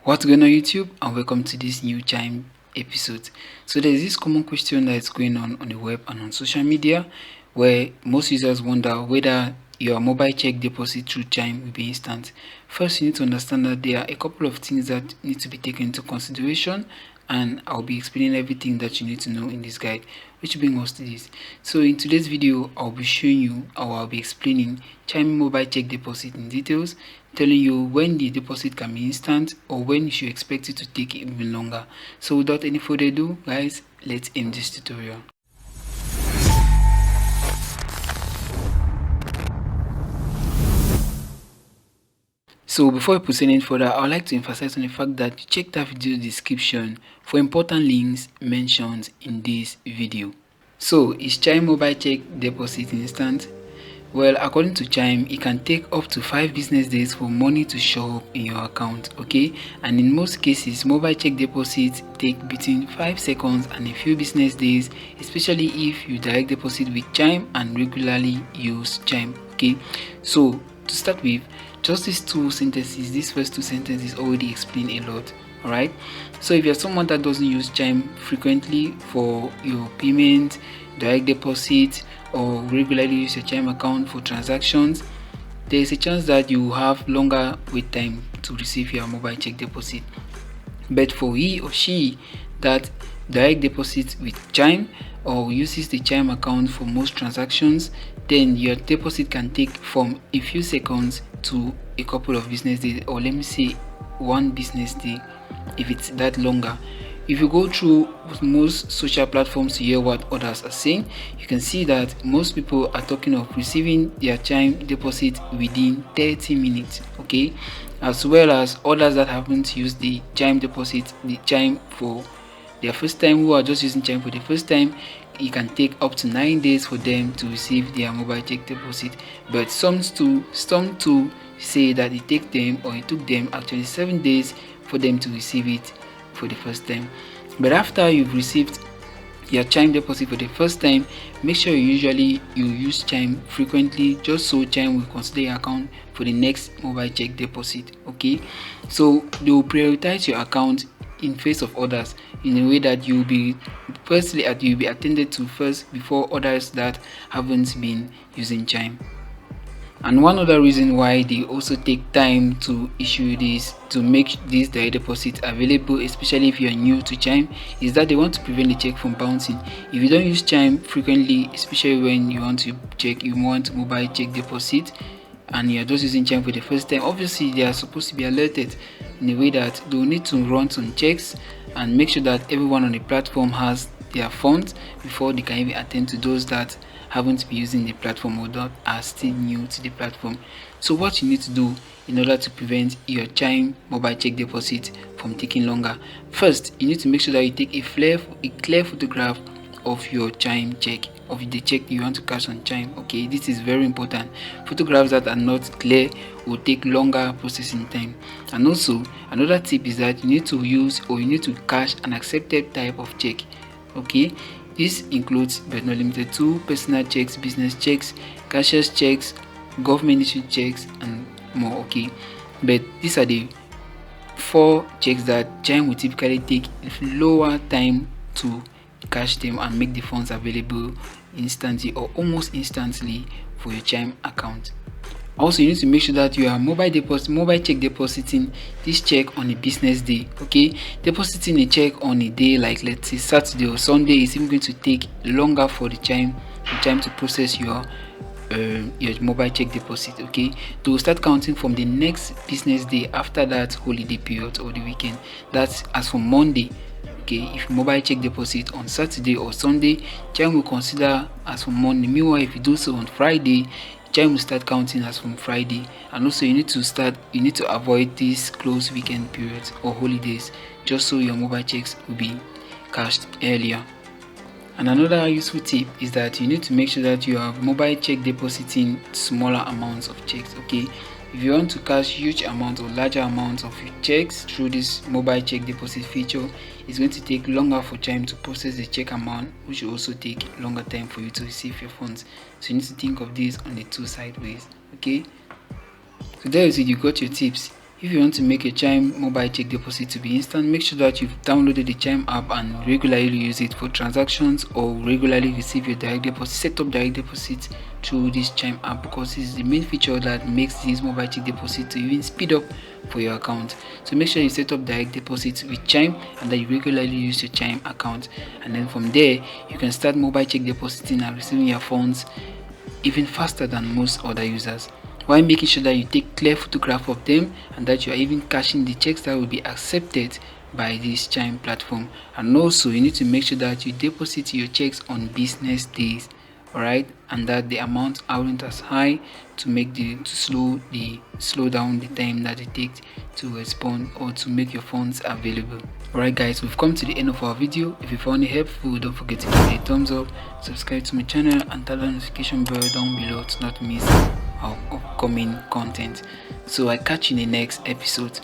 What's going on YouTube, and welcome to this new Chime episode. So there's this common question that is going on the web and on social media where most users wonder whether your mobile check deposit through Chime will be instant. First, you need to understand that there are a couple of things that need to be taken into consideration, and I'll be explaining everything that you need to know in this guide, which brings us to this. So in today's video, I'll be showing you, or I'll be explaining Chime mobile check deposit in details, telling you when the deposit can be instant or when you should expect it to take even longer. So without any further ado, guys, let's end this tutorial. So before I proceed any further, I would like to emphasize on the fact that you check that video description for important links mentioned in this video. So is Chime mobile check deposit instant? Well, according to Chime, it can take up to 5 business days for money to show up in your account, okay? And in most cases, mobile check deposits take between 5 seconds and a few business days, especially if you direct deposit with Chime and regularly use Chime, okay? So to start with, just these first two sentences already explain a lot. Alright, so if you're someone that doesn't use Chime frequently for your payment, direct deposit, or regularly use your Chime account for transactions, there is a chance that you will have longer wait time to receive your mobile check deposit. But for he or she that direct deposit with Chime or uses the Chime account for most transactions, then your deposit can take from a few seconds to a couple of business days, or let me say 1 business day if it's that longer. If you go through most social platforms to hear what others are saying, you can see that most people are talking of receiving their Chime deposit within 30 minutes, okay? As well as others that haven't used the Chime deposit, the Chime for their first time, who are just using Chime for the first time, it can take up to 9 days for them to receive their mobile check deposit. But some too say that it took them actually 7 days for them to receive it for the first time. But after you've received your Chime deposit for the first time, make sure you use Chime frequently, just so Chime will consider your account for the next mobile check deposit, okay? So they will prioritize your account in face of others in a way that you'll be attended to first before others that haven't been using Chime. And one other reason why they also take time to issue this, to make this direct deposit available, especially if you are new to Chime, is that they want to prevent the check from bouncing. If you don't use Chime frequently, especially when you want mobile check deposit, and you're just using Chime for the first time, obviously they are supposed to be alerted in a way that they will need to run some checks and make sure that everyone on the platform has their funds before they can even attend to those that haven't been using the platform or that are still new to the platform. So what you need to do in order to prevent your Chime mobile check deposit from taking longer, first you need to make sure that you take a clear photograph of your Chime check, of the check you want to cash on Chime, okay? This is very important. Photographs that are not clear will take longer processing time. And also another tip is that you need to cash an accepted type of check, okay? This includes, but not limited to, personal checks, business checks, cashier's checks, government issued checks, and more, okay? But these are the 4 checks that Chime will typically take lower time to cash them and make the funds available instantly or almost instantly for your Chime account. Also, you need to make sure that you are mobile check depositing this check on a business day, okay? Depositing a check on a day like, let's say, Saturday or Sunday is even going to take longer for the Chime to process your mobile check deposit, okay? They will start counting from the next business day after that holiday period or the weekend. That's as from Monday. Okay, if mobile check deposit on Saturday or Sunday, Chime will consider as from Monday. Meanwhile, if you do so on Friday, Chime will start counting as from Friday. And also you need to avoid these close weekend periods or holidays, just so your mobile checks will be cashed earlier. And another useful tip is that you need to make sure that you have mobile check depositing smaller amounts of checks, okay? If you want to cash huge amounts or larger amounts of your checks through this mobile check deposit feature, it's going to take longer for Chime to process the check amount, which will also take longer time for you to receive your funds. So you need to think of this on the 2 sideways, okay? So there you see, you got your tips If you want to make your Chime mobile check deposit to be instant, make sure that you've downloaded the Chime app and regularly use it for transactions or regularly receive your direct deposit. Set up direct deposit through this Chime app because it's the main feature that makes this mobile check deposit to even speed up for your account. So make sure you set up direct deposit with Chime and that you regularly use your Chime account, and then from there you can start mobile check depositing and receiving your funds even faster than most other users, while making sure that you take clear photograph of them and that you are even cashing the checks that will be accepted by this Chime platform. And also you need to make sure that you deposit your checks on business days, alright, and that the amount aren't as high to slow down the time that it takes to respond or to make your funds available. Alright guys, we've come to the end of our video. If you found it helpful, don't forget to give it a thumbs up, subscribe to my channel and tap the notification bell down below to not miss our upcoming content. So I catch you in the next episode.